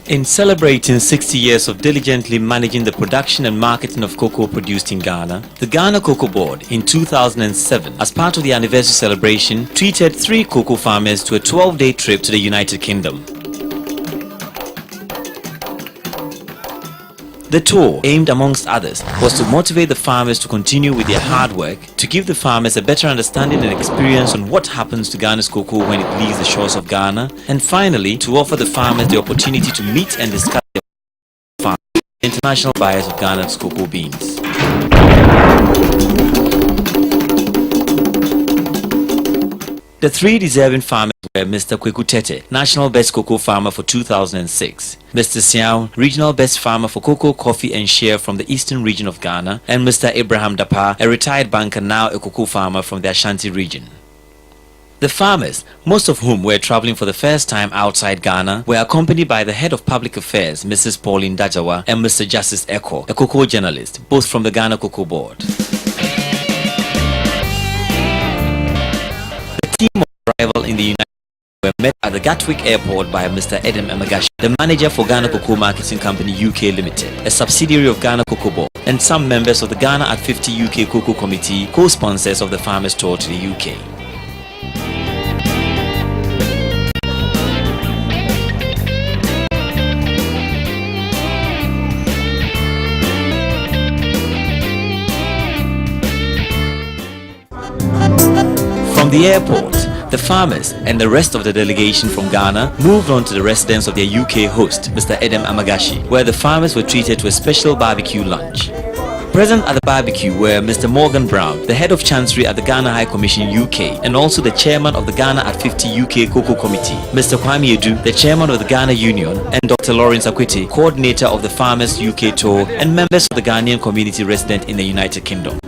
In celebrating 60 years of diligently managing the production and marketing of cocoa produced in Ghana, the Ghana Cocoa Board in 2007, as part of the anniversary celebration, treated 3 cocoa farmers to a 12-day trip to the United Kingdom. The tour, aimed amongst others, was to motivate the farmers to continue with their hard work, to give the farmers a better understanding and experience on what happens to Ghana's cocoa when it leaves the shores of Ghana, and finally, to offer the farmers the opportunity to meet and discuss their farmers with international buyers of Ghana's cocoa beans. The 3 deserving farmers were Mr. Kweku Tete, National Best Cocoa Farmer for 2006, Mr. Siao, Regional Best Farmer for Cocoa, Coffee and Share from the Eastern Region of Ghana, and Mr. Abraham Dapa, a retired banker now a cocoa farmer from the Ashanti region. The farmers, most of whom were traveling for the first time outside Ghana, were accompanied by the Head of Public Affairs, Mrs. Pauline Dajawa, and Mr. Justice Eko, a cocoa journalist, both from the Ghana Cocoa Board. The team of arrival in the United States were met at the Gatwick Airport by Mr. Edem Emagashi, the manager for Ghana Cocoa Marketing Company UK Limited, a subsidiary of Ghana Cocoa Board, and some members of the Ghana at 50 UK Cocoa Committee, co-sponsors of the farmers' tour to the UK. From the airport, the farmers and the rest of the delegation from Ghana moved on to the residence of their UK host, Mr. Edem Amagashi, where the farmers were treated to a special barbecue lunch. Present at the barbecue were Mr. Morgan Brown, the head of Chancery at the Ghana High Commission UK, and also the chairman of the Ghana at 50 UK Cocoa Committee, Mr. Kwame Edu, the chairman of the Ghana Union, and Dr. Lawrence Akwete, coordinator of the Farmers UK Tour, and members of the Ghanaian community resident in the United Kingdom.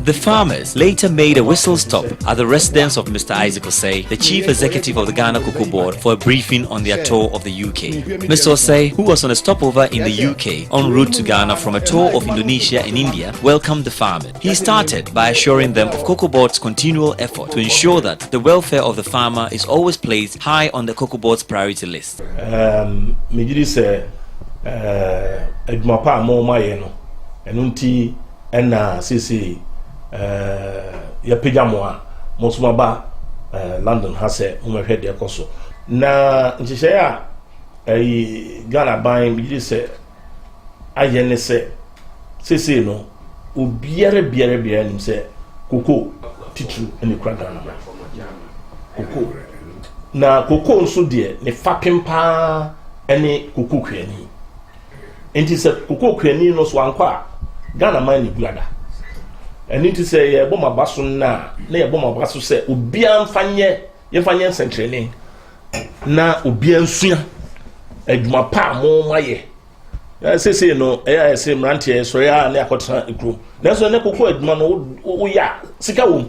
The farmers later made a whistle stop at the residence of Mr. Isaac Osei, the chief executive of the Ghana Cocoa Board, for a briefing on their tour of the UK. Mr. Osei, who was on a stopover in the UK en route to Ghana from a tour of Indonesia and India, welcomed the farmers. He started by assuring them of Cocoa Board's continual effort to ensure that the welfare of the farmer is always placed high on the Cocoa Board's priority list. Ya pejamwa mosumaba London hase umehwede koso na nchishaya Ghana buying bi say aye ne say no obiare nim say cocoa titru ene kura Ghana cocoa na cocoa nso de ne fapem pa ene cocoa kwani enti say cocoa kwani no so anko Ghana man ni bulada eni ti say ye boma baso na ye boma baso say obia mfanye ye fanye sentrene na obia nsua adwuma pa mo maye say no say mrantie so ya na akotena ekro na so ne kokko adwuma no wo ya sika wo.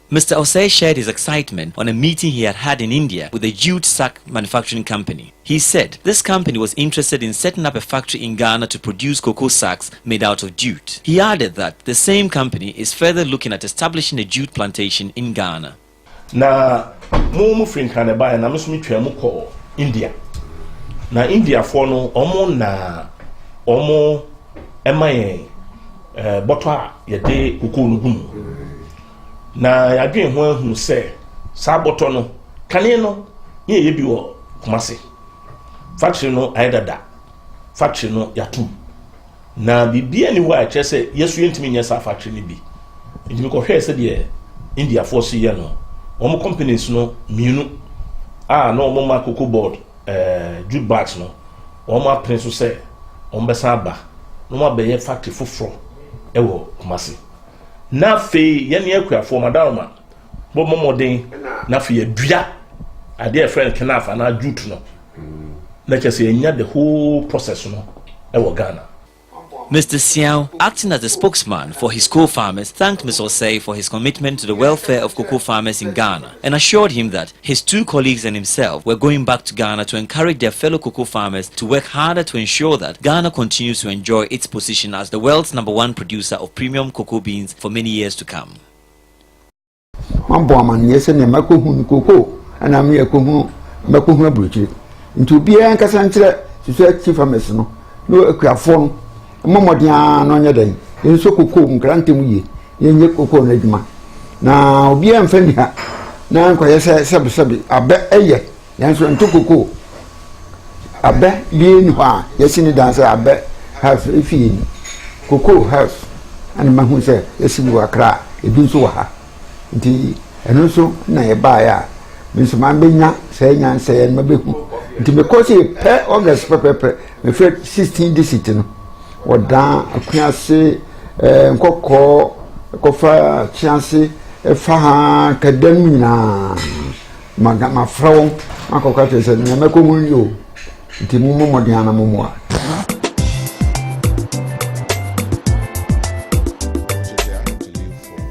Mr. Osei shared his excitement on a meeting he had in India with the jute sack manufacturing company. He said this company was interested in setting up a factory in Ghana to produce cocoa sacks made out of jute. He added that the same company is further looking at establishing a jute plantation in Ghana. Na mu frinka ne ba na me so metwa mu ko India. Na India for no omo emaye botwa ye de cocoa no hum. Na yadwen ho ahunu se sa boto no kane no ye bi wo Kumasi factory no aidada factory no yatum na bibia ni wa che se yesu yentimi nya sa factory ni bi ndimi ko hwe se de India force ye no omo companies no mienu no omo ma cocoa board jute bags no omo prince se omo be sa ba no ma be ye factory foforo ewo Kumasi na fe yene akuafo madama bo momoden na fe yadua ade friend kenafa na jute no na chese enya the whole process no ewo Ghana. Mr. Siao, acting as the spokesman for his co-farmers, thanked Mr. Osei for his commitment to the welfare of cocoa farmers in Ghana and assured him that his two colleagues and himself were going back to Ghana to encourage their fellow cocoa farmers to work harder to ensure that Ghana continues to enjoy its position as the world's #1 producer of premium cocoa beans for many years to come. Momodia no nya den enso kokko nkrantem ye yenye kokko na adwuma na obi amfani ha na nkoye sebe abe eye yenso nto kokko abe bi ni ha yesini danse abe have ifi kokko have and mahu se yesini wakra ebi nso wa ha nti eno so na ye ba ya minso man benya se nya se en mabehu nti me ko se pe August pepepe me fred 16 district no Oda akuase nkokọ kofa chianse fa ha kadan nyina ma frawo makoka tese na makomu yo nti mumo modiana mumo.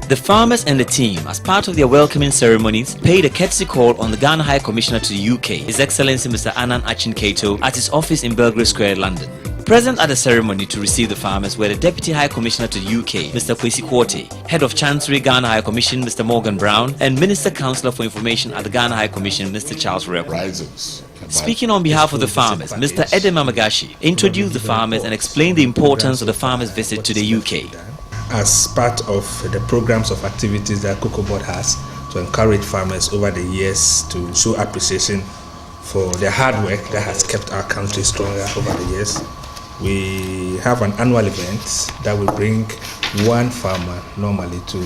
The farmers and the team, as part of their welcoming ceremonies, paid a courtesy call on the Ghana High Commissioner to the UK, His Excellency Mr. Anan Achin Kato, at his office in Belgrave Square, London. Present at the ceremony to receive the farmers were the Deputy High Commissioner to the UK, Mr. Kwesi Kwartey, Head of Chancery Ghana High Commission, Mr. Morgan Brown, and Minister Counselor for Information at the Ghana High Commission, Mr. Charles Reko. Speaking on behalf of the farmers, Mr. Edem Amagashi introduced the farmers and explained the importance of the farmers' visit to the UK. As part of the programs of activities that Cocoa Board has to encourage farmers over the years to show appreciation for their hard work that has kept our country stronger over the years, we have an annual event that will bring one farmer normally to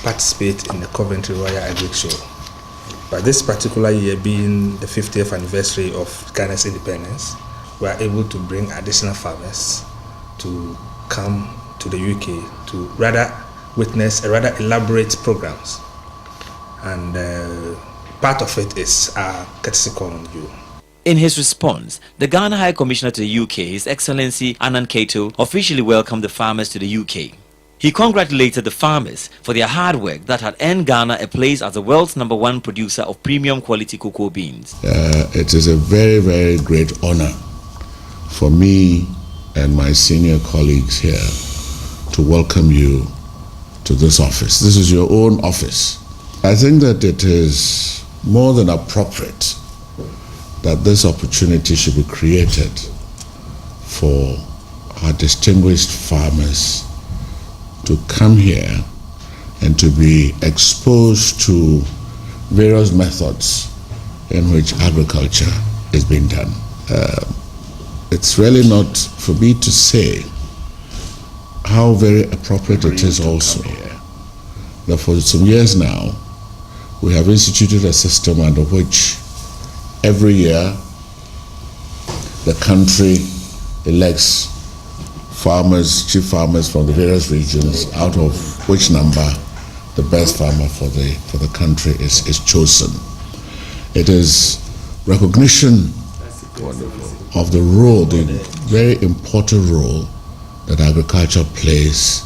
participate in the Coventry Royal Agri Show. But this particular year being the 50th anniversary of Ghana's independence, we are able to bring additional farmers to come to the UK to rather witness a rather elaborate programs, and part of it is our courtesy call on you. In his response, the Ghana High Commissioner to the UK, His Excellency Anan Kato, officially welcomed the farmers to the UK. He congratulated the farmers for their hard work that had earned Ghana a place as the world's #1 producer of premium quality cocoa beans. It is a very, very great honor for me and my senior colleagues here to welcome you to this office. This is your own office. I think that it is more than appropriate that this opportunity should be created for our distinguished farmers to come here and to be exposed to various methods in which agriculture is being done. it's really not for me to say how very appropriate it is also that for some years now we have instituted a system under which every year the country elects farmers, chief farmers from the various regions, out of which number the best farmer for the country is chosen. It is recognition of the role, the very important role that agriculture plays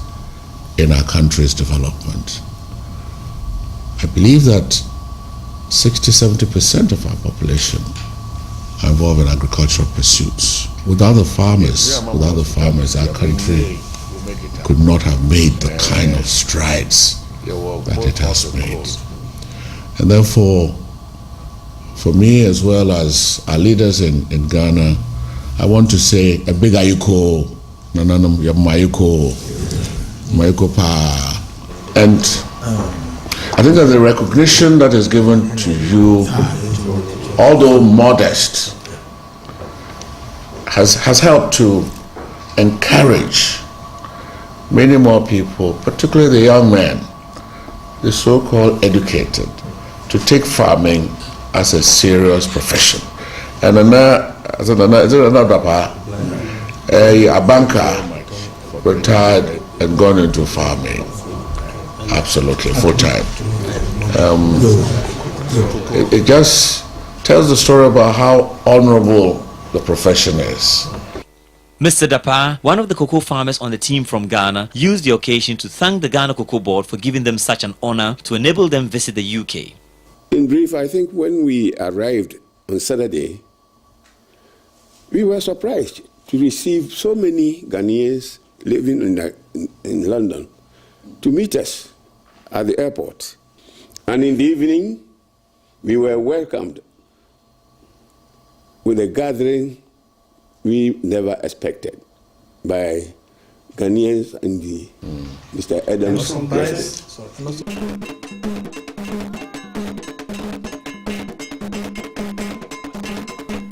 in our country's development. I believe that 60-70% of our population are involved in agricultural pursuits. Without the farmers, our country could not have made the kind of strides that it has made. And therefore, for me as well as our leaders in Ghana, I want to say a big ayuko, nananum yamayuko, mayuko pa. And I think that the recognition that is given to you, although modest, has helped to encourage many more people, particularly the young men, the so-called educated, to take farming as a serious profession. And a banker retired and gone into farming, absolutely full-time. It just tells the story about how honorable the profession is. Mr. Dapa, one of the cocoa farmers on the team from Ghana, used the occasion to thank the Ghana Cocoa Board for giving them such an honor to enable them visit the UK. In brief, I think when we arrived on Saturday, we were surprised to receive so many Ghanaians living in London to meet us at the airport. And in the evening, we were welcomed with a gathering we never expected by Ghanaians and Mr. Adams.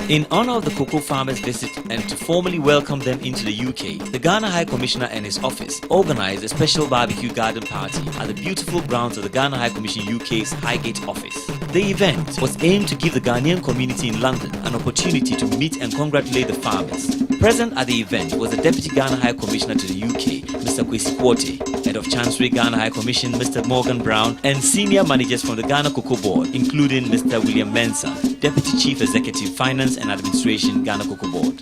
In honor of the cocoa farmers' visit and to formally welcome them into the UK, the Ghana High Commissioner and his office organized a special barbecue garden party at the beautiful grounds of the Ghana High Commission UK's Highgate office. The event was aimed to give the Ghanaian community in London an opportunity to meet and congratulate the farmers. Present at the event was the Deputy Ghana High Commissioner to the UK, Mr. Kwesi Kwote, Head of Chancery Ghana High Commission, Mr. Morgan Brown, and senior managers from the Ghana Cocoa Board, including Mr. William Mensah, Deputy Chief Executive Finance and Administration, Ghana Cocoa Board.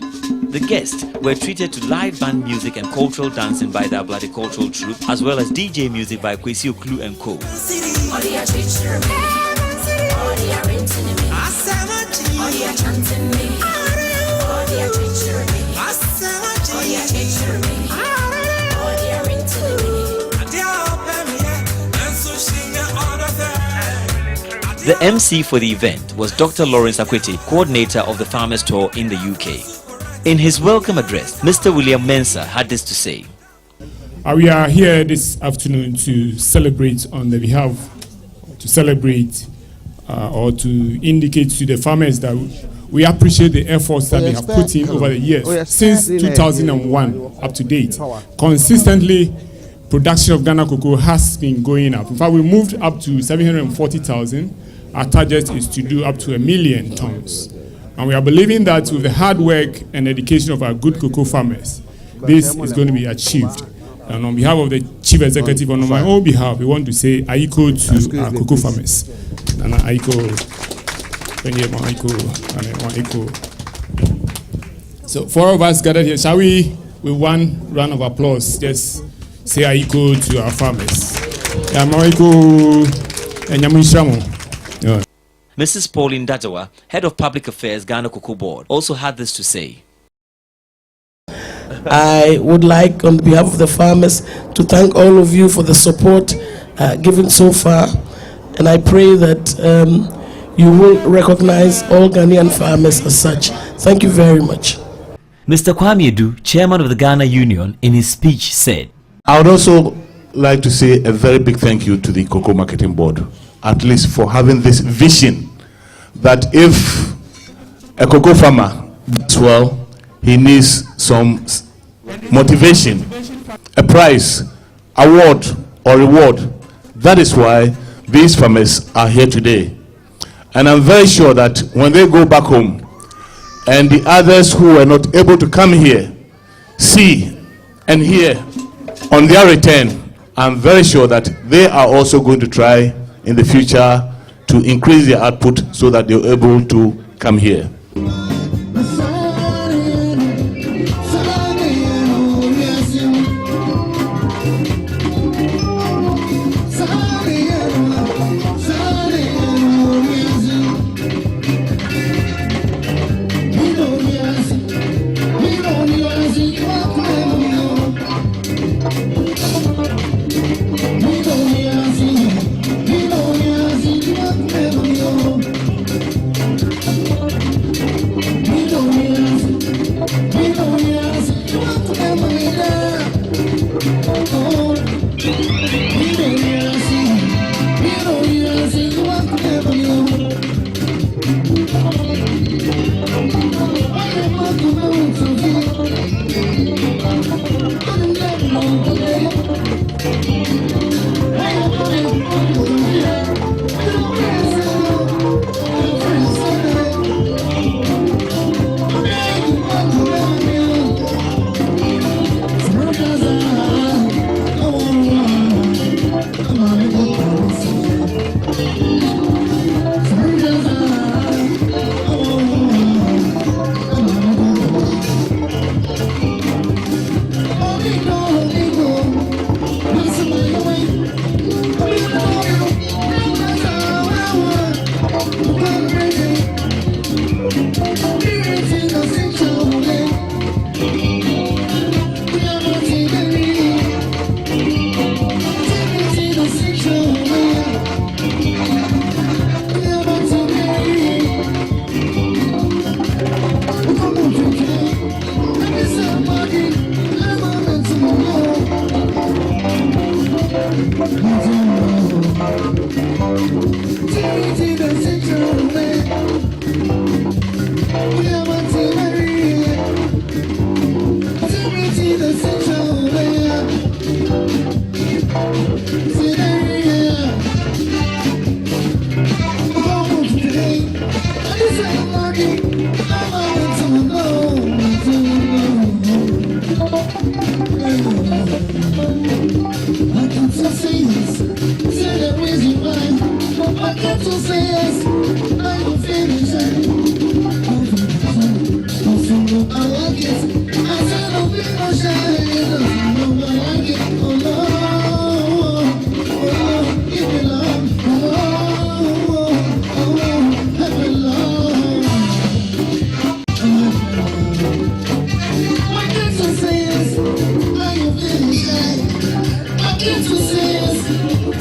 The guests were treated to live band music and cultural dancing by the Abladi Cultural Troupe, as well as DJ music by Kwesi Oklu and Co. The MC for the event was Dr. Lawrence Akwete, coordinator of the Farmers Tour in the UK. In his welcome address, Mr. William Mensah had this to say. We are here this afternoon to celebrate on the behalf, or to indicate to the farmers that we appreciate the efforts that they have put in over the years, since 2001 up to date. Consistently, production of Ghana cocoa has been going up. In fact, we moved up to 740,000. Our target is to do up to 1 million tons. And we are believing that with the hard work and dedication of our good cocoa farmers, this is going to be achieved. And on behalf of the Chief Executive, and on my own behalf, we want to say Aiko to our cocoa farmers. And Aiko. So 4 of us gathered here. Shall we, with one round of applause, just say Aiko to our farmers? Mrs. Pauline Dadawa, Head of Public Affairs, Ghana Cocoa Board, also had this to say. I would like, on behalf of the farmers, to thank all of you for the support given so far, and I pray that you will recognize all Ghanaian farmers as such. Thank you very much. Mr. Kwame Edu, Chairman of the Ghana Union, in his speech said, I would also like to say a very big thank you to the Cocoa Marketing Board, at least for having this vision that if a cocoa farmer as well, he needs some motivation, a prize, award, or reward. That is why these farmers are here today. And I'm very sure that when they go back home and the others who were not able to come here see and hear on their return, I'm very sure that they are also going to try in the future to increase their output so that they're able to come here.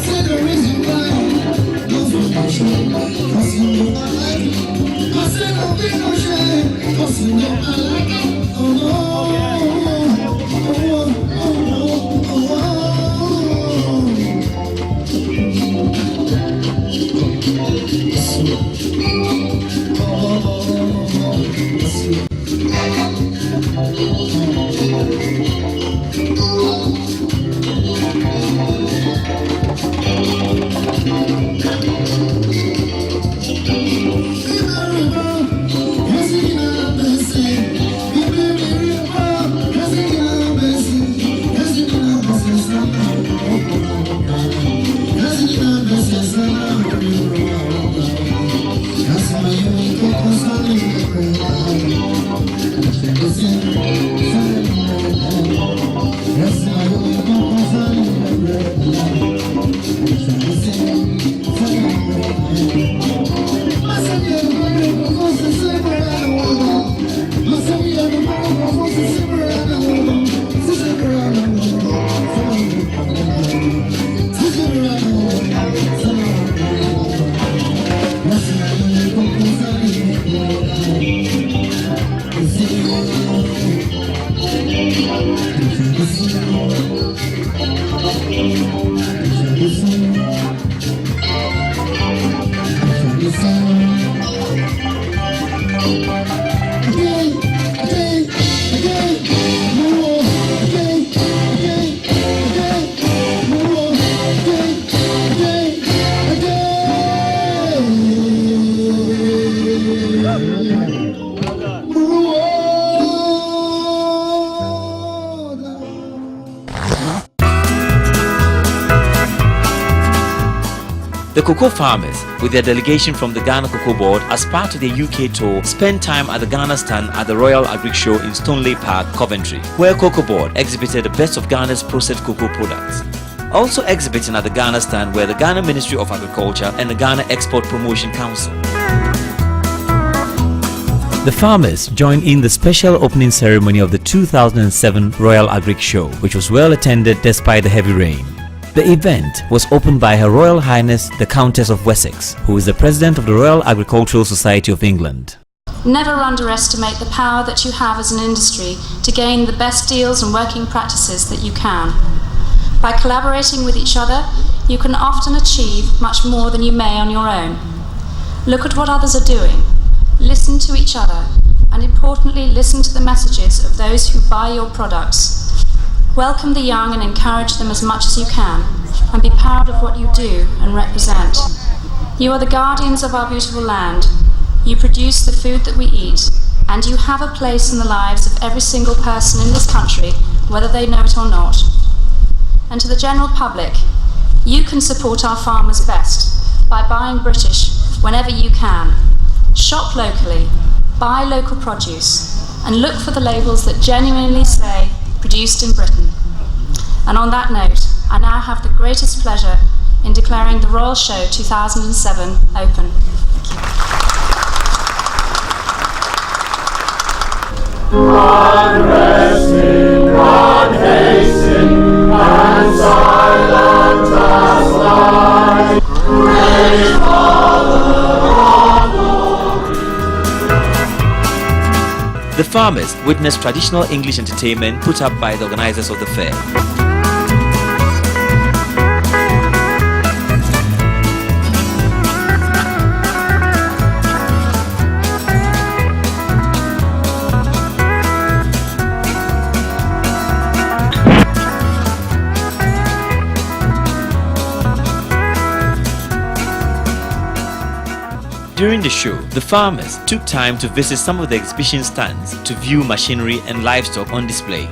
Say the reason why, no foundation. The cocoa farmers, with their delegation from the Ghana Cocoa Board as part of their UK tour, spent time at the Ghana stand at the Royal Agric Show in Stoneleigh Park, Coventry, where Cocoa Board exhibited the best of Ghana's processed cocoa products. Also exhibiting at the Ghana stand were the Ghana Ministry of Agriculture and the Ghana Export Promotion Council. The farmers joined in the special opening ceremony of the 2007 Royal Agric Show, which was well attended despite the heavy rain. The event was opened by Her Royal Highness the Countess of Wessex, who is the President of the Royal Agricultural Society of England. Never underestimate the power that you have as an industry to gain the best deals and working practices that you can. By collaborating with each other, you can often achieve much more than you may on your own. Look at what others are doing, listen to each other, and importantly, listen to the messages of those who buy your products. Welcome the young and encourage them as much as you can, and be proud of what you do and represent. You are the guardians of our beautiful land. You produce the food that we eat, and you have a place in the lives of every single person in this country, whether they know it or not. And to the general public, you can support our farmers best by buying British whenever you can. Shop locally, buy local produce, and look for the labels that genuinely say produced in Britain. And on that note, I now have the greatest pleasure in declaring the Royal Show 2007 open. God resting, God hasten, and silent as light. Great The farmers witnessed traditional English entertainment put up by the organizers of the fair. During the show, the farmers took time to visit some of the exhibition stands to view machinery and livestock on display.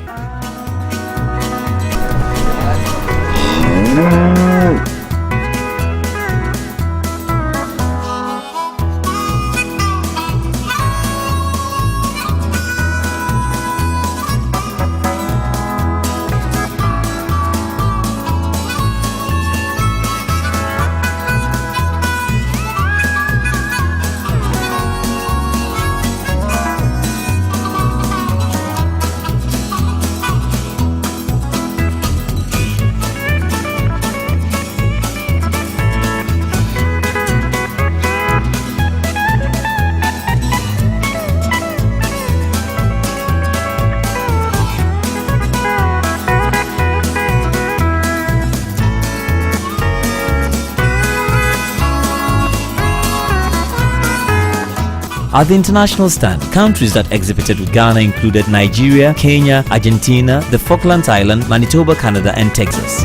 At the international stand, countries that exhibited with Ghana included Nigeria, Kenya, Argentina, the Falklands Islands, Manitoba, Canada, and Texas.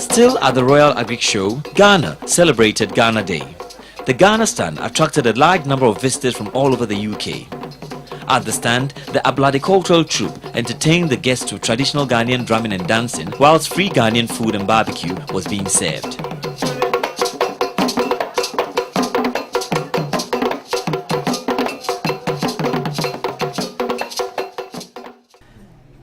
Still at the Royal Agric Show, Ghana celebrated Ghana Day. The Ghana stand attracted a large number of visitors from all over the UK. At the stand, the Abladi Cultural Troupe entertained the guests to traditional Ghanaian drumming and dancing, whilst free Ghanaian food and barbecue was being served.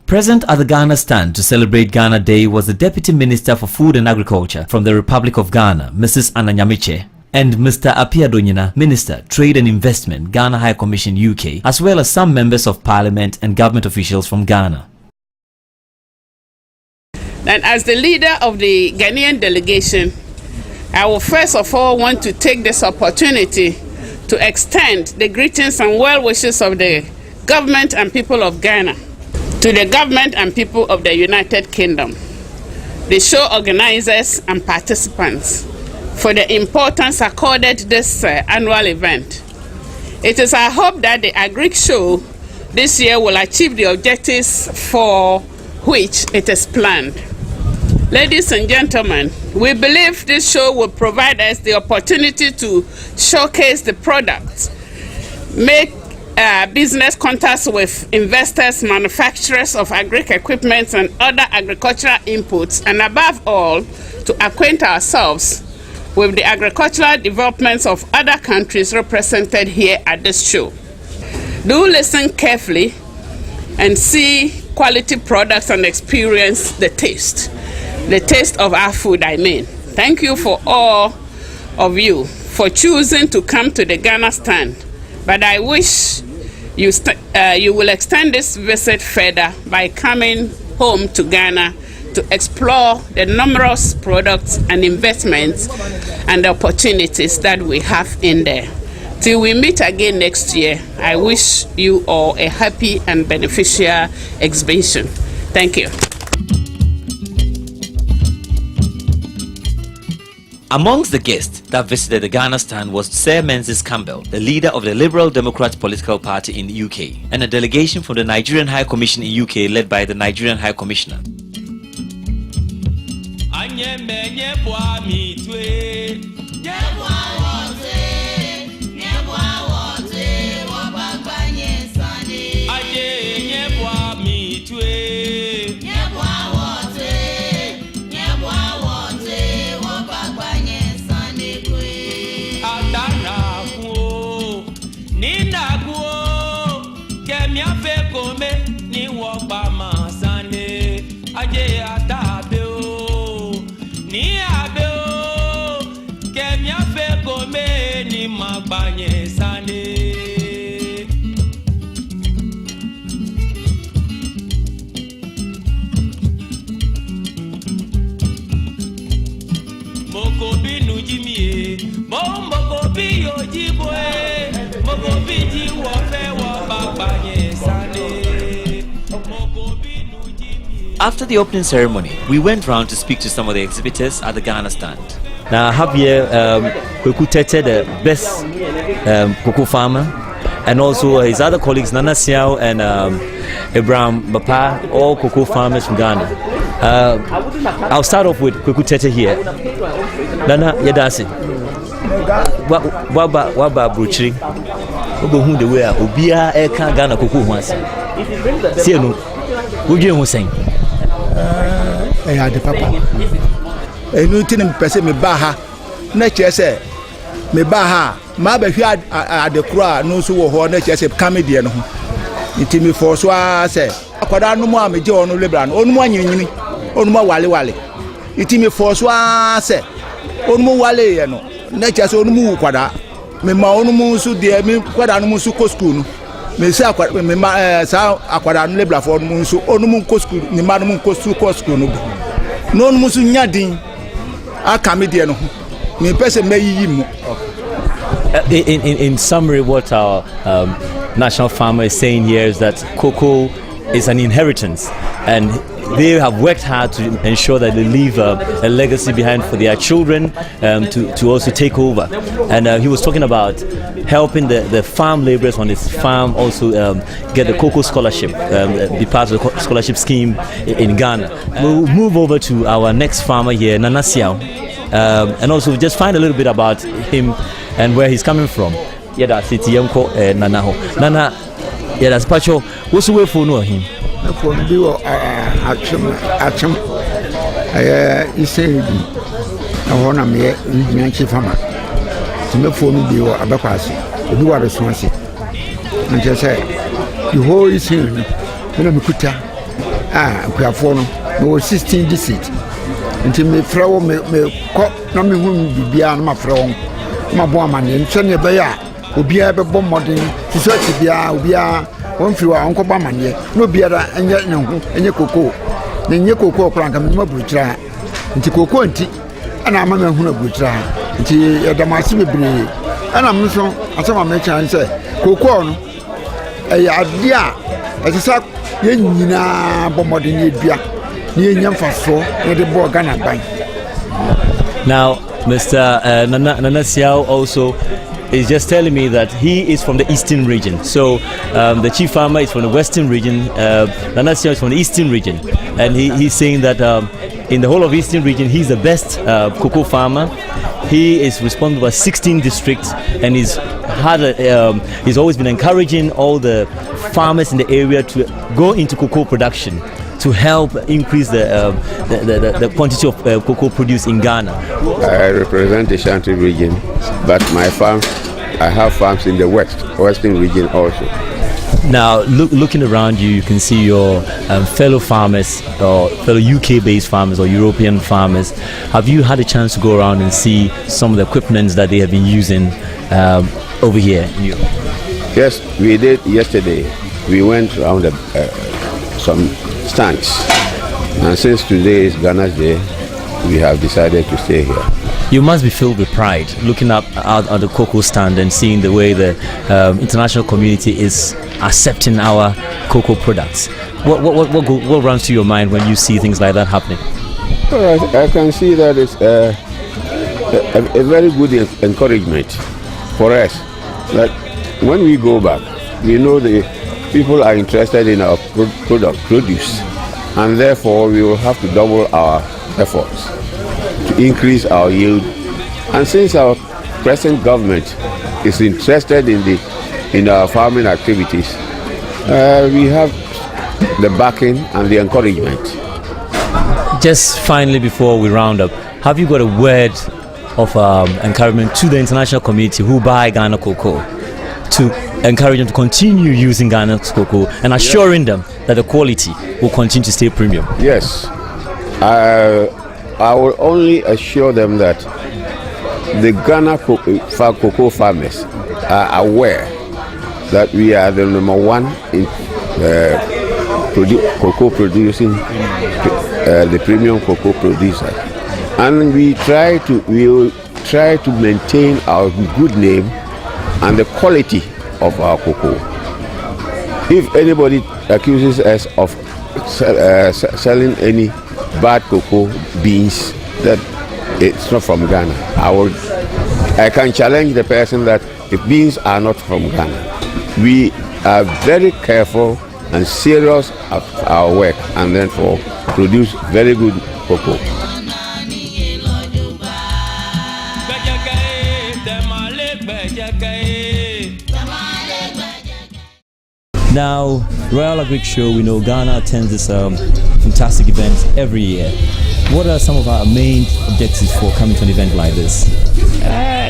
Present at the Ghana stand to celebrate Ghana Day was the Deputy Minister for Food and Agriculture from the Republic of Ghana, Mrs. Anna Nyamiche, and Mr. Apia Donyina, Minister, Trade and Investment, Ghana High Commission UK, as well as some members of Parliament and government officials from Ghana. And as the leader of the Ghanaian delegation, I will first of all want to take this opportunity to extend the greetings and well wishes of the government and people of Ghana to the government and people of the United Kingdom, the show organizers and participants, for the importance accorded this annual event. It is our hope that the Agric Show this year will achieve the objectives for which it is planned. Ladies and gentlemen, we believe this show will provide us the opportunity to showcase the products, make business contacts with investors, manufacturers of agri-equipment and other agricultural inputs, and above all, to acquaint ourselves with the agricultural developments of other countries represented here at this show. Do listen carefully and see quality products and experience the taste of our food, I mean. Thank you for all of you for choosing to come to the Ghana stand, but I wish you will extend this visit further by coming home to Ghana to explore the numerous products and investments and the opportunities that we have in there. Till we meet again next year, I wish you all a happy and beneficial exhibition. Thank you. Amongst the guests that visited the Ghana stand was Sir Menzies Campbell, the leader of the Liberal Democrat political party in the UK, and a delegation from the Nigerian High Commission in UK led by the Nigerian High Commissioner. After the opening ceremony, we went round to speak to some of the exhibitors at the Ghana stand. Now I have here Kweku Tete, the best cocoa farmer, and also his other colleagues Nana Siao and Abraham Bapa, all cocoa farmers from Ghana. I'll start off with Kweku Tete here. Nana Yedasi. Waba Bruchri. Ogo hu the way Obia Eka Ghana cocoa once. See no. Would you Hussein? I had the papa. A new tin person me baha. Nature say me baha. Mabe here at the croix no so ho nature say comedian. It me for so say. Akwada no mo ameje onu lebran. Onu mo anyini. Onu mo wale. It me for so say. Onu mo wale ye no. Nature say onu mo kwada. Me ma onu mo so de me kwada no mo so ko school no. Me say akwada me ma sa akwada no lebra for onu mo so onu mo ko school ni ma no mo ko school no. No onu mo so nyadin. Akamedie no. Me person me yiyi mu. In summary, what our national farmer is saying here is that cocoa is an inheritance, and they have worked hard to ensure that they leave a legacy behind for their children to also take over. And he was talking about helping the farm laborers on his farm also get the cocoa scholarship, be part of the scholarship scheme in Ghana. We'll move over to our next farmer here, Nana Siao, and also just find a little bit about him and where he's coming from. Yada city yamko Nana ho. Nana yada spacho what's the way for no him? For you achim isedi na hona me regional chief farmer. To me for me bi o abakwase. Obi wa response. And just say the whole is here. Me me kuta akuafo no no 16 district. Until me frawo me ko na me hu bibia na ma frawo. Ma bo amane nche ne be ya obia be bo modern society bia obia won fi wa onko ba amane no biara enye ne hu enye koko ne enye koko okranka me ma buruchira nti koko nti ana ama me hu na buruchira nti yadamase bebre ana me so asema me chan say koko no e ade a etisa ye nyina bo modern edua ne enye mfaso ne de bo Ghana ban. Now Mr. Nana Siao also is just telling me that he is from the eastern region. So the chief farmer is from the western region. Nana Siao is from the eastern region, and he's saying that in the whole of Eastern region, he's the best cocoa farmer. He is responsible for 16 districts, and he's always been encouraging all the farmers in the area to go into cocoa production to help increase the quantity of cocoa produced in Ghana. I represent the Ashanti region, but I have farms in the western region also. Now, looking around you, you can see your fellow farmers, or fellow UK-based farmers or European farmers. Have you had a chance to go around and see some of the equipment that they have been using over here in Europe? Yes, we did yesterday. We went around some stands, and since today is Ghana's Day, we have decided to stay here. You must be filled with pride looking out at the cocoa stand and seeing the way the international community is accepting our cocoa products. What runs through your mind when you see things like that happening? Well, I can see that it's a very good encouragement for us. That when we go back, we know the people are interested in our produce, and therefore we will have to double our efforts to increase our yield. And since our present government is interested in our farming activities, we have the backing and the encouragement. Just finally, before we round up, have you got a word of encouragement to the international community who buy Ghana cocoa, to encourage them to continue using Ghana's cocoa and assuring them that the quality will continue to stay premium? Yes, I will only assure them that the Ghana cocoa farmers are aware that we are the number one in cocoa producing, the premium cocoa producer, and we will try to maintain our good name and the quality of our cocoa. If anybody accuses us of selling any bad cocoa beans that it's not from Ghana, I can challenge the person that the beans are not from Ghana. We are very careful and serious of our work, and therefore produce very good cocoa. Now, Royal Agric Show, we know Ghana attends this fantastic event every year. What are some of our main objectives for coming to an event like this?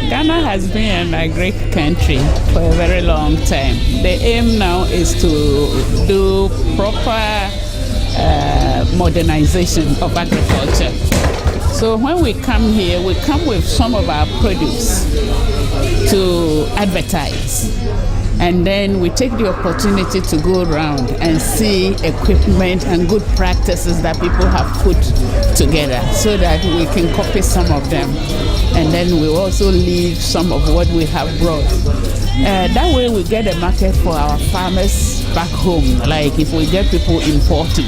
Ghana has been a great country for a very long time. The aim now is to do proper modernization of agriculture. So when we come here, we come with some of our produce to advertise. And then we take the opportunity to go around and see equipment and good practices that people have put together so that we can copy some of them. And then we also leave some of what we have brought. That way we get a market for our farmers back home. Like if we get people importing,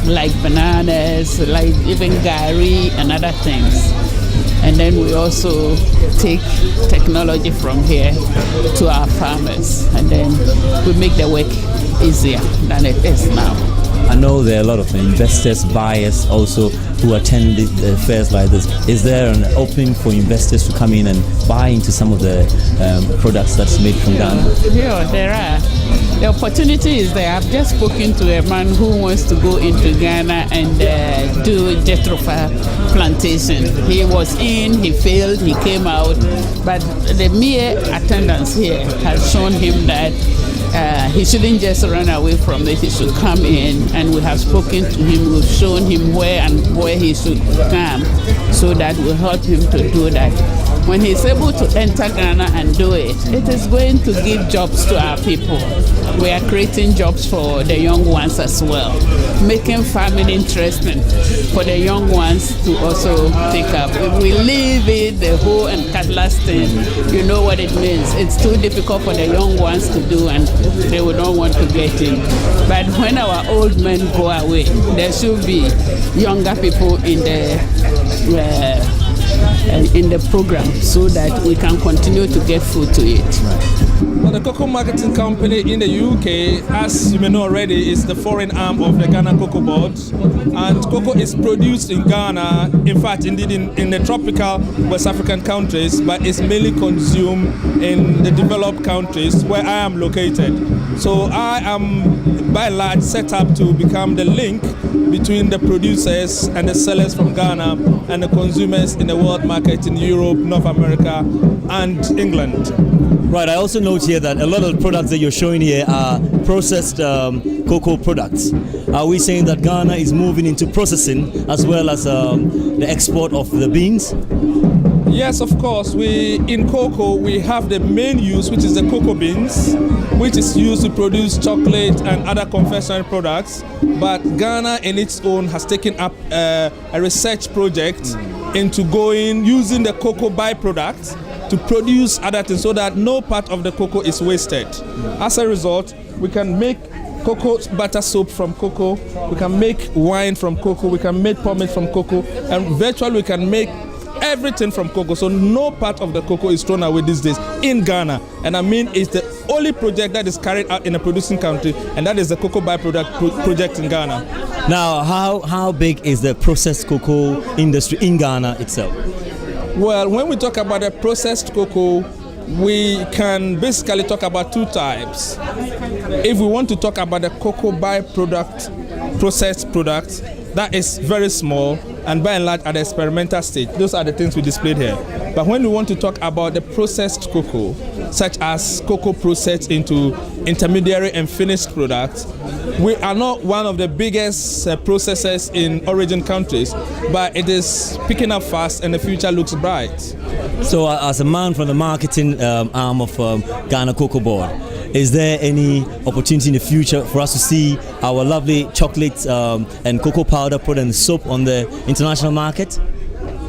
like bananas, like even gari and other things. And then we also take technology from here to our farmers, and then we make the work easier than it is now. I know there are a lot of investors, buyers also who attend the fairs like this. Is there an opening for investors to come in and buy into some of the products that's made from Ghana? Yeah, there are. The opportunity is there. I've just spoken to a man who wants to go into Ghana and do Jethrofa plantation. He was in, he failed, he came out, but the mere attendance here has shown him that he shouldn't just run away from it. He should come in, and we have spoken to him. We've shown him where he should come, so that will help him to do that. When he's able to enter Ghana and do it, it is going to give jobs to our people. We are creating jobs for the young ones as well, making farming interesting for the young ones to also take up. If we leave it, the hoe and cutlass thing, you know what it means. It's too difficult for the young ones to do, and they would not want to get in. But when our old men go away, there should be younger people in the program so that we can continue to get food to eat. Right. Well, the Cocoa Marketing Company in the UK, as you may know already, is the foreign arm of the Ghana Cocoa Board. And cocoa is produced in Ghana, in fact, indeed in the tropical West African countries, but it's mainly consumed in the developed countries where I am located. So I am, by and large, set up to become the link between the producers and the sellers from Ghana and the consumers in the world market in Europe, North America, and England. Right, I also note here that a lot of the products that you're showing here are processed cocoa products. Are we saying that Ghana is moving into processing as well as the export of the beans? Yes, of course. In cocoa, we have the main use, which is the cocoa beans, which is used to produce chocolate and other confectionery products. But Ghana in its own has taken up a research project into using the cocoa byproduct to produce other things so that no part of the cocoa is wasted. As a result, we can make cocoa butter soap from cocoa, we can make wine from cocoa, we can make pomade from cocoa, and virtually we can make everything from cocoa. So no part of the cocoa is thrown away these days in Ghana. And I mean, it's the only project that is carried out in a producing country, and that is the cocoa byproduct project in Ghana. Now, how big is the processed cocoa industry in Ghana itself? Well, when we talk about the processed cocoa, we can basically talk about two types. If we want to talk about the cocoa byproduct, processed products, that is very small and by and large at the experimental stage. Those are the things we displayed here. But when we want to talk about the processed cocoa, such as cocoa processed into intermediary and finished products, we are not one of the biggest processors in origin countries, but it is picking up fast and the future looks bright. So as a man from the marketing arm of Ghana Cocoa Board, is there any opportunity in the future for us to see our lovely chocolate and cocoa powder product and soap on the international market?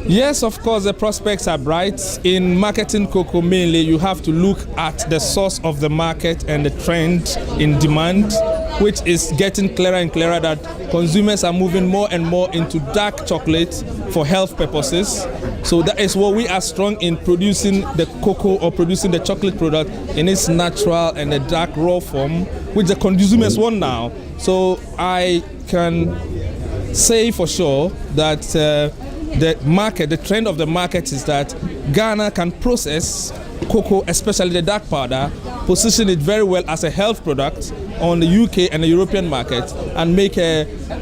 Yes, of course, the prospects are bright. In marketing cocoa mainly, you have to look at the source of the market and the trend in demand, which is getting clearer and clearer that consumers are moving more and more into dark chocolate for health purposes. So that is what we are strong in, producing the cocoa or producing the chocolate product in its natural and the dark raw form, which the consumers want now. So I can say for sure that the trend of the market is that Ghana can process cocoa, especially the dark powder, position it very well as a health product on the UK and the European market, and make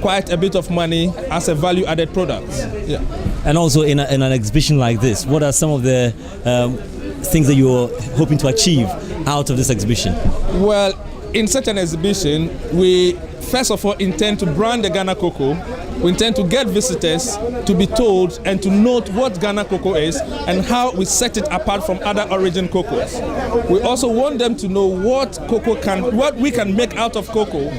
quite a bit of money as a value-added product. Yeah. And also in an exhibition like this, what are some of the things that you're hoping to achieve out of this exhibition? Well, in such an exhibition, we first of all intend to brand the Ghana cocoa. We intend to get visitors to be told and to note what Ghana cocoa is and how we set it apart from other origin cocoas. We also want them to know what we can make out of cocoa.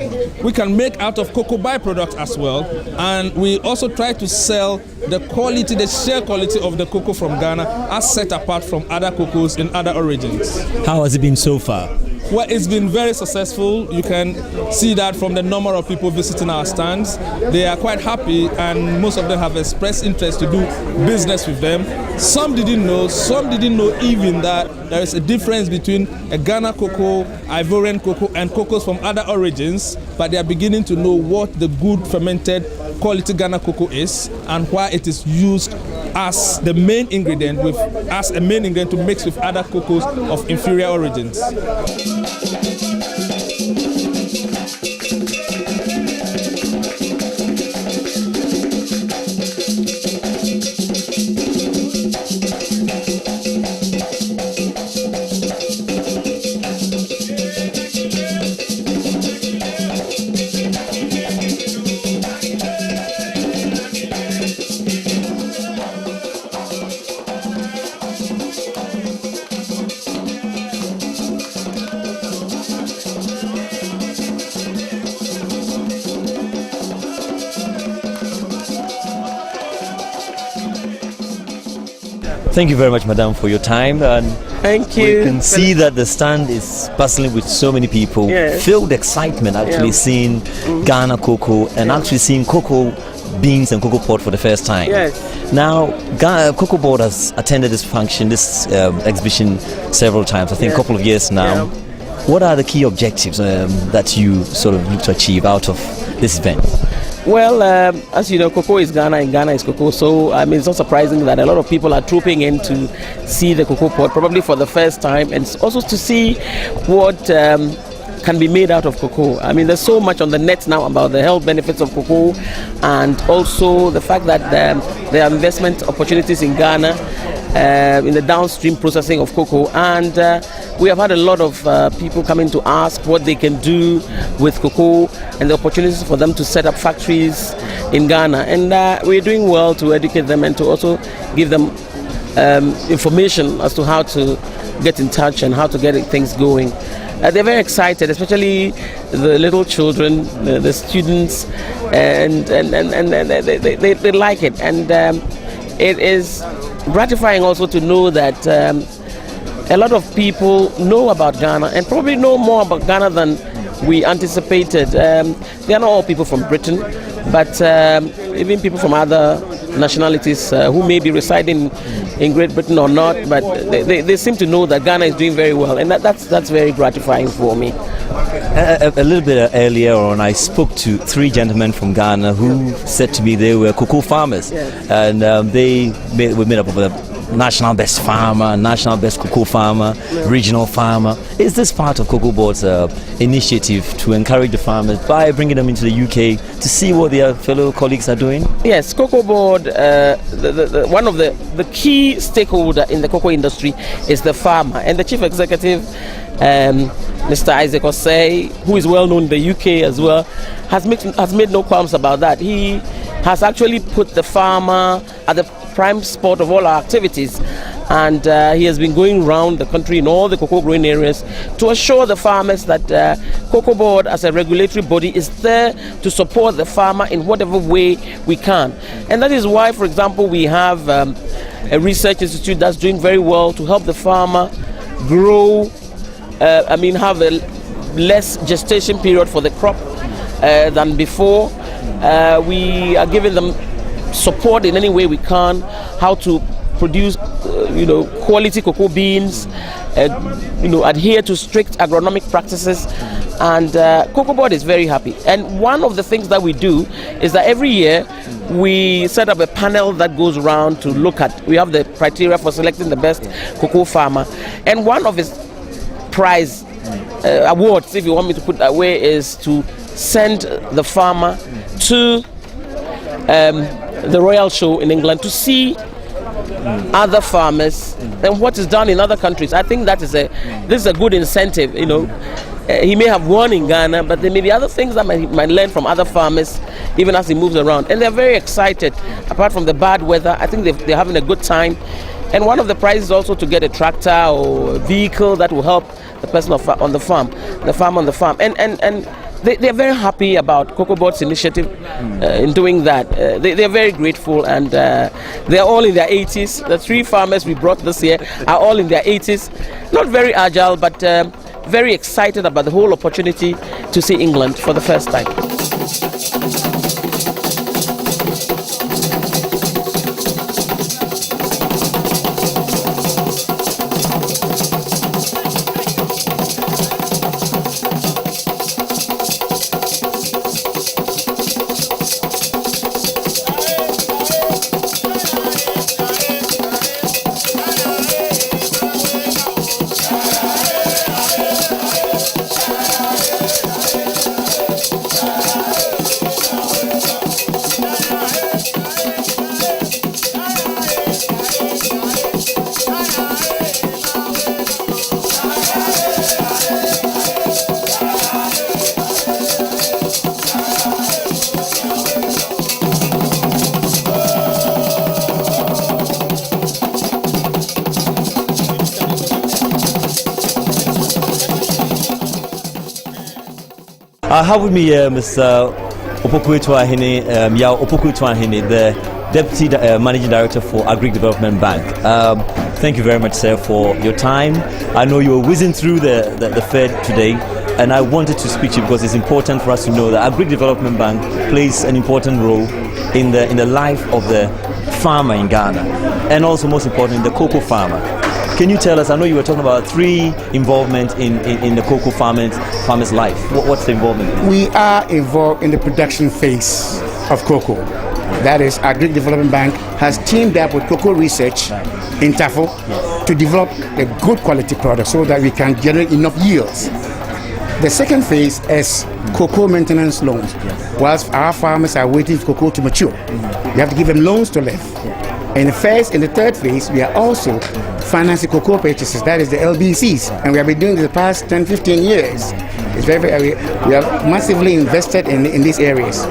We can make out of cocoa byproducts as well, and we also try to sell the quality, the sheer quality of the cocoa from Ghana as set apart from other cocoas in other origins. How has it been so far? Well, it's been very successful. You can see that from the number of people visiting our stands. They are quite happy, and most of them have expressed interest to do business with them. Some didn't know even that there is a difference between a Ghana cocoa, Ivorian cocoa, and cocos from other origins, but they are beginning to know what the good fermented quality Ghana cocoa is and why it is used as the main ingredient to mix with other cocos of inferior origins. Thank you very much, Madam, for your time. And thank you. We can see that the stand is bustling with so many people. Yes. Filled excitement actually seeing Ghana cocoa and actually seeing cocoa beans and cocoa pod for the first time. Yes. Now, Cocoa Board has attended this function, this exhibition several times, I think a couple of years now. Yeah. What are the key objectives that you sort of look to achieve out of this event? Well, as you know, cocoa is Ghana and Ghana is cocoa. So, I mean, it's not surprising that a lot of people are trooping in to see the cocoa pod, probably for the first time, and also to see what can be made out of cocoa. I mean, there's so much on the net now about the health benefits of cocoa, and also the fact that there are investment opportunities in Ghana in the downstream processing of cocoa, and we have had a lot of people coming to ask what they can do with cocoa and the opportunities for them to set up factories in Ghana, and we're doing well to educate them and to also give them information as to how to get in touch and how to get things going. They're very excited, especially the little children, the students, and they like it. And it is gratifying also to know that a lot of people know about Ghana and probably know more about Ghana than we anticipated. They are not all people from Britain, but even people from other nationalities who may be residing in Great Britain or not, but they seem to know that Ghana is doing very well, and that's very gratifying for me. A little bit earlier on, I spoke to 3 gentlemen from Ghana who said to me they were cocoa farmers, and they were made up of a national best farmer, national best cocoa farmer, regional farmer. Is this part of Cocoa Board's initiative to encourage the farmers by bringing them into the UK to see what their fellow colleagues are doing? Yes, Cocoa Board, one of the key stakeholder in the cocoa industry is the farmer, and the chief executive, Mr. Isaac Osei, who is well known in the UK as well, has made no qualms about that. He has actually put the farmer at the prime spot of all our activities, and he has been going around the country in all the cocoa growing areas to assure the farmers that Cocoa Board as a regulatory body is there to support the farmer in whatever way we can. And that is why, for example, we have a research institute that's doing very well to help the farmer grow, have a less gestation period for the crop than before. We are giving them support in any way we can, how to produce quality cocoa beans, adhere to strict agronomic practices, and Cocoa Board is very happy. And one of the things that we do is that every year we set up a panel that goes around to look at, we have the criteria for selecting the best cocoa farmer, and one of his prize awards, if you want me to put that way, is to send the farmer to the Royal Show in England to see other farmers and what is done in other countries. I think this is a good incentive. He may have won in Ghana, but there may be other things that might learn from other farmers even as he moves around, and they're very excited. Apart from the bad weather, I think they're having a good time. And one of the prizes is also to get a tractor or a vehicle that will help the person on the farm, and they're very happy about Cocoa Board's initiative in doing that. They're very grateful, and they're all in their 80s. The 3 farmers we brought this year are all in their 80s. Not very agile, but very excited about the whole opportunity to see England for the first time. Have with me Mr. Opoku-Eto Ahene, Yao Opoku-Eto Ahene, the Deputy Managing Director for Agric Development Bank. Thank you very much, sir, for your time. I know you were whizzing through the fair today, and I wanted to speak to you because it's important for us to know that Agric Development Bank plays an important role in the life of the farmer in Ghana, and also most importantly the cocoa farmer. Can you tell us, I know you were talking about 3 involvement in the cocoa farmer's life. What's the involvement? We are involved in the production phase of cocoa. That is, our Agric Development Bank has teamed up with Cocoa Research in Tafo to develop a good quality product so that we can generate enough yields. The second phase is cocoa maintenance loans. Whilst our farmers are waiting for cocoa to mature, we have to give them loans to live. In the third phase, we are also financing cocoa purchases, that is the LBCs, and we have been doing this the past 10-15 years. It's we have massively invested in these areas.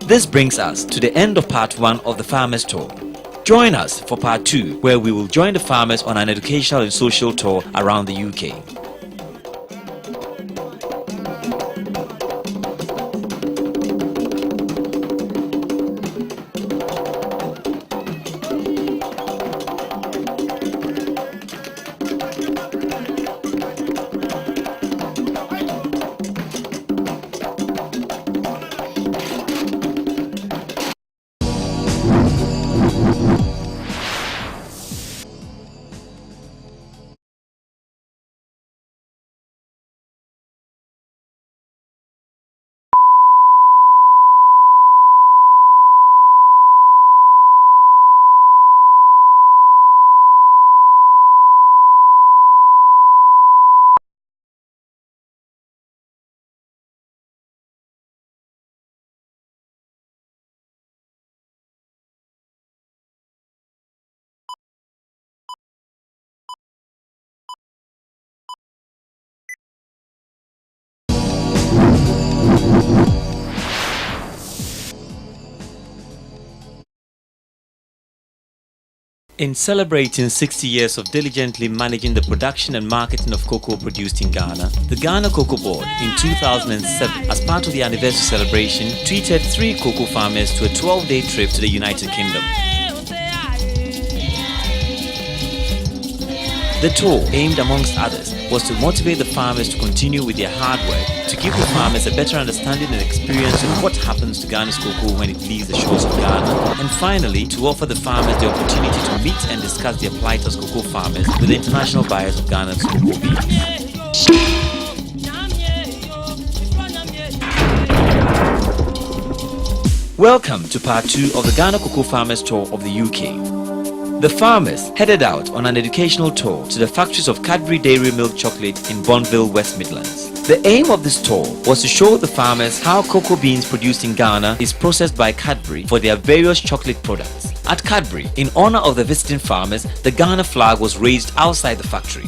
This brings us to the end of part 1 of the Farmers Tour. Join us for part 2, where we will join the farmers on an educational and social tour around the UK. In celebrating 60 years of diligently managing the production and marketing of cocoa produced in Ghana, the Ghana Cocoa Board in 2007, as part of the anniversary celebration, treated 3 cocoa farmers to a 12-day trip to the United Kingdom. The tour, aimed amongst others, was to motivate the farmers to continue with their hard work, to give the farmers a better understanding and experience of what happens to Ghana's cocoa when it leaves the shores of Ghana, and finally, to offer the farmers the opportunity to meet and discuss their plight as cocoa farmers with the international buyers of Ghana's cocoa beans. Welcome to part 2 of the Ghana Cocoa Farmers Tour of the UK. The farmers headed out on an educational tour to the factories of Cadbury Dairy Milk Chocolate in Bonneville, West Midlands. The aim of this tour was to show the farmers how cocoa beans produced in Ghana is processed by Cadbury for their various chocolate products. At Cadbury, in honor of the visiting farmers, the Ghana flag was raised outside the factory.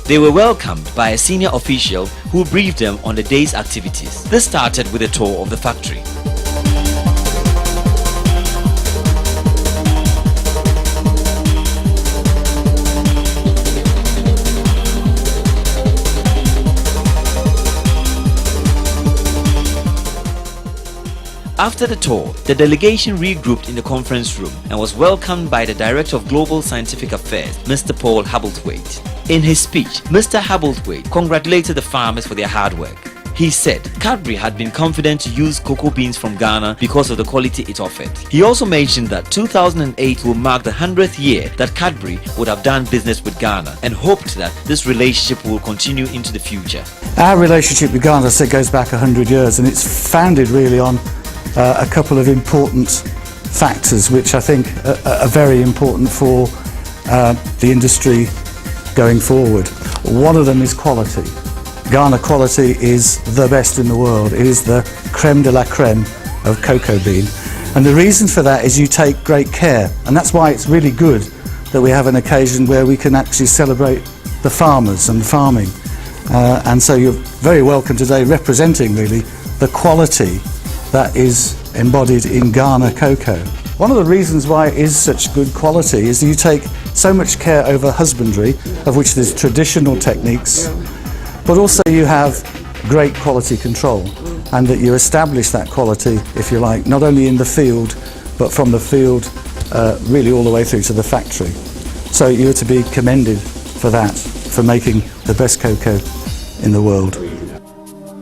They were welcomed by a senior official who briefed them on the day's activities. This started with a tour of the factory. After the tour, the delegation regrouped in the conference room and was welcomed by the Director of Global Scientific Affairs, Mr. Paul Habblethwaite. In his speech, Mr. Habblethwaite congratulated the farmers for their hard work. He said Cadbury had been confident to use cocoa beans from Ghana because of the quality it offered. He also mentioned that 2008 will mark the 100th year that Cadbury would have done business with Ghana and hoped that this relationship will continue into the future. Our relationship with Ghana goes back 100 years and it's founded really on a couple of important factors which I think are very important for the industry going forward. One of them is quality. Ghana quality is the best in the world. It is the creme de la creme of cocoa bean. And the reason for that is you take great care. And that's why it's really good that we have an occasion where we can actually celebrate the farmers and farming. And so you're very welcome today representing really the quality that is embodied in Ghana cocoa. One of the reasons why it is such good quality is that you take so much care over husbandry, of which there's traditional techniques, but also you have great quality control, and that you establish that quality, if you like, not only in the field, but from the field really all the way through to the factory. So you're to be commended for that, for making the best cocoa in the world.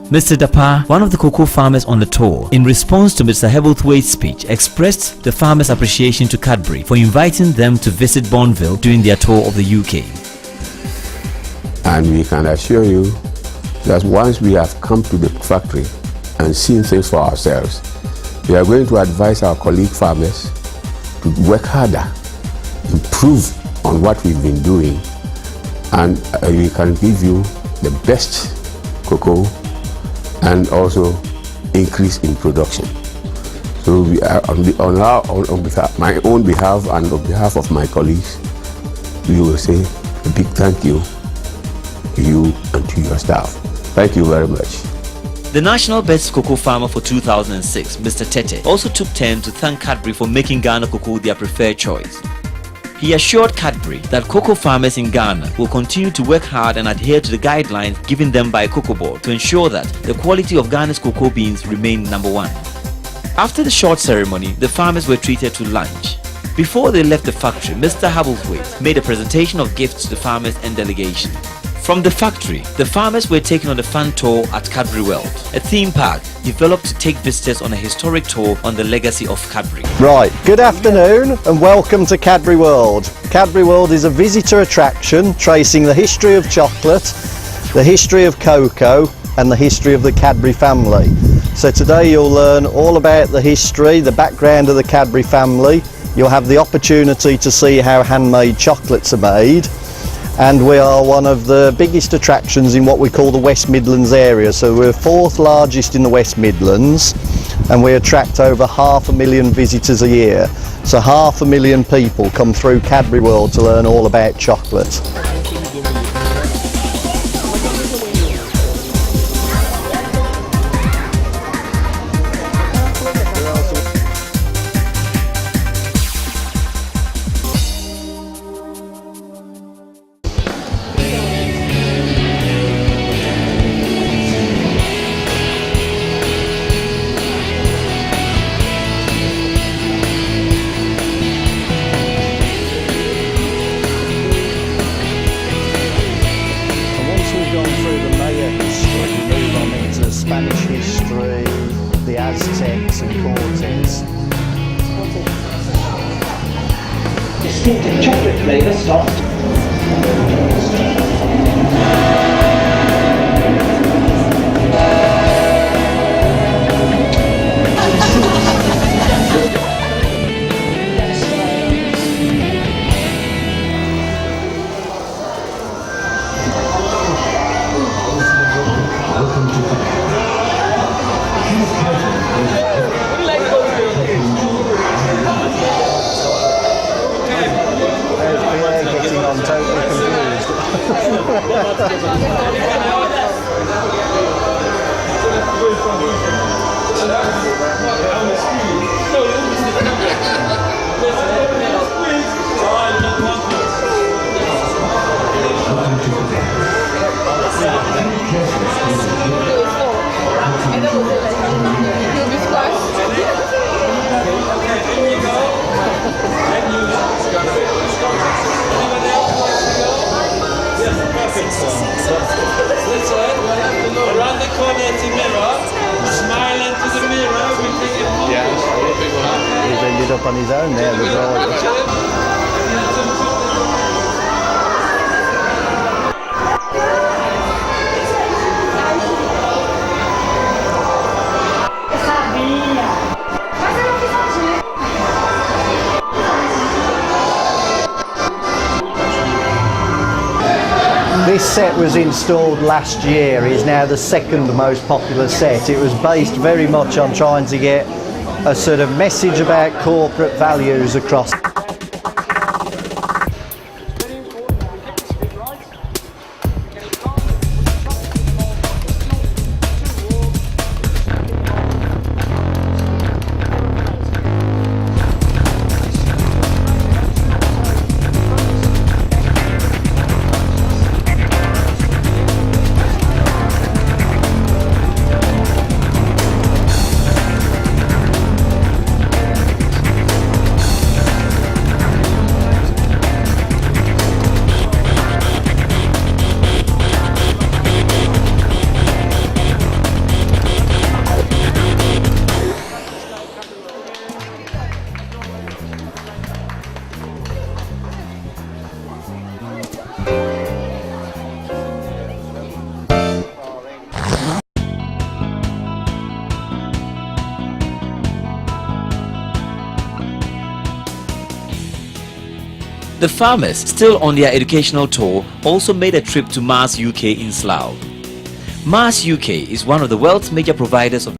Mr. Dapa, one of the cocoa farmers on the tour, in response to Mr. Habblethwaite's speech, expressed the farmers' appreciation to Cadbury for inviting them to visit Bonneville during their tour of the UK. And we can assure you that once we have come to the factory and seen things for ourselves, we are going to advise our colleague farmers to work harder, improve on what we've been doing, and we can give you the best cocoa and also increase in production. So we are on my own behalf and on behalf of my colleagues, we will say a big thank you to you and to your staff. Thank you very much. The National Best Cocoa Farmer for 2006, Mr. Tete, also took turn to thank Cadbury for making Ghana cocoa their preferred choice. He assured Cadbury that cocoa farmers in Ghana will continue to work hard and adhere to the guidelines given them by Cocoa Board to ensure that the quality of Ghana's cocoa beans remain number one. After the short ceremony, the farmers were treated to lunch. Before they left the factory, Mr. Habblethwaite made a presentation of gifts to the farmers and delegation. From the factory, the farmers were taken on a fun tour at Cadbury World, a theme park developed to take visitors on a historic tour on the legacy of Cadbury. Right, good afternoon and welcome to Cadbury World. Cadbury World is a visitor attraction tracing the history of chocolate, the history of cocoa and the history of the Cadbury family. So today you'll learn all about the history, the background of the Cadbury family. You'll have the opportunity to see how handmade chocolates are made. And we are one of the biggest attractions in what we call the West Midlands area. So we're 4th largest in the West Midlands and we attract over 500,000 visitors a year. So 500,000 people come through Cadbury World to learn all about chocolate. distinctive chocolate flavour stopped. Around the corner to mirror, smile into the mirror, we bring it home. Yeah, he's ended up on his own there, the driver. This set was installed last year. It is now the second most popular set. It was based very much on trying to get a sort of message about corporate values across. The farmers, still on their educational tour, also made a trip to Mars UK in Slough. Mars UK is one of the world's major providers of